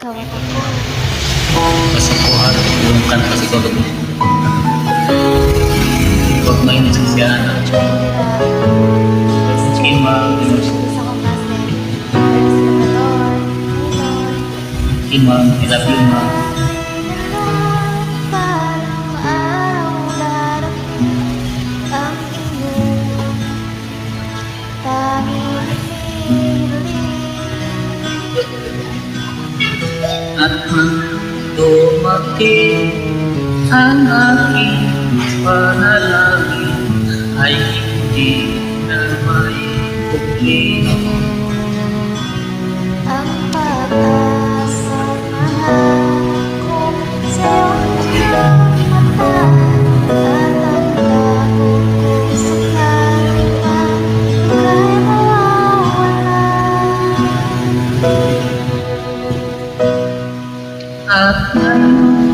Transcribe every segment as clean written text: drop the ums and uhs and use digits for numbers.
Ikaw at ako. Kasukuhan yung kanta sa tulog mo. Huwag mainit sa siya. Kimang, Kimang, I love you, ma. At dumating ang aking panalangin ay hindi na may bukli. Ang pag-asa mahal kong sa'yo ang mata at ang takot kong sakaling man ika'y mawawala. At ngayon,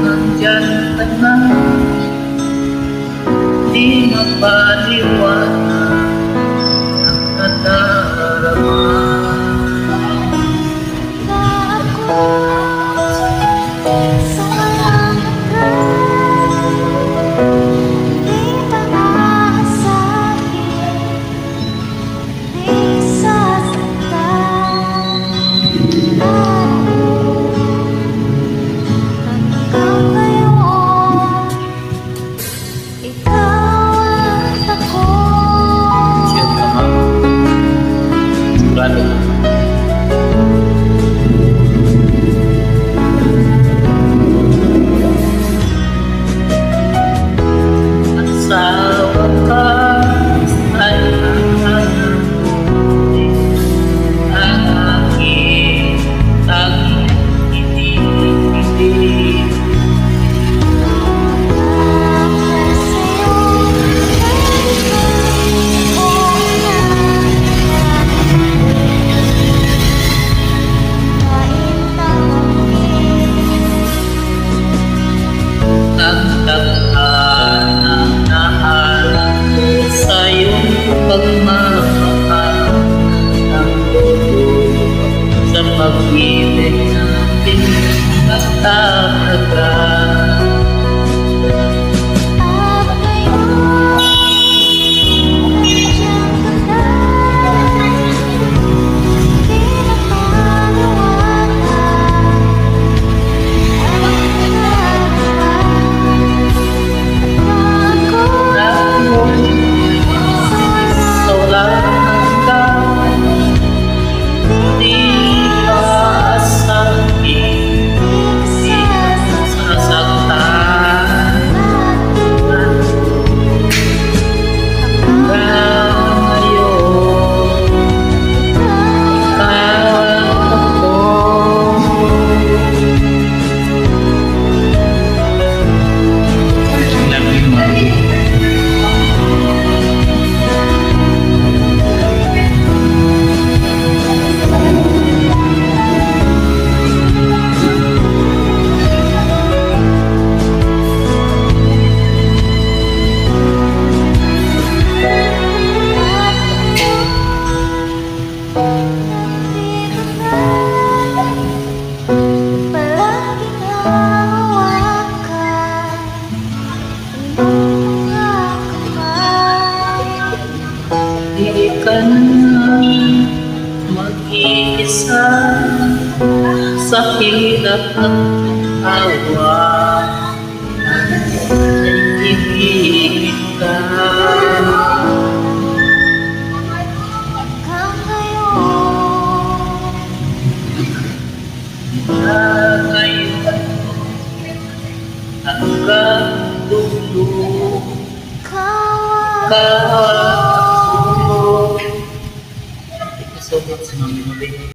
nandyan ka na, di mapaliwanag ang nadarama. Na ako sa walang hanggan, di pa maasahin, di sasaktan. Hanggang ngayon, ikaw at ako. Siya ka, ma. Sigurado ka. At sa wakas ay ang aking tanging ibig. Ang tadhana na harap sa iyong pagmamahal, ang tulog sa pag-ibig natin nagtatagal. At ngayon, nandiyan ka na, di na maliwanag ang nadarama. Na ako Sa walang hanggan, di paasahin, di sasaktan. Hanggang ngayon, ikaw at ako. I love you, ma. Palaging hawakan iyong mga kamay. Di ka na mag-iisa sa hirap at awa. Ibig ka. Hanggang ngayon, Ngayon hanggang dulo ikaw ka at ako. ako. Thank you so much, Mami Mabay.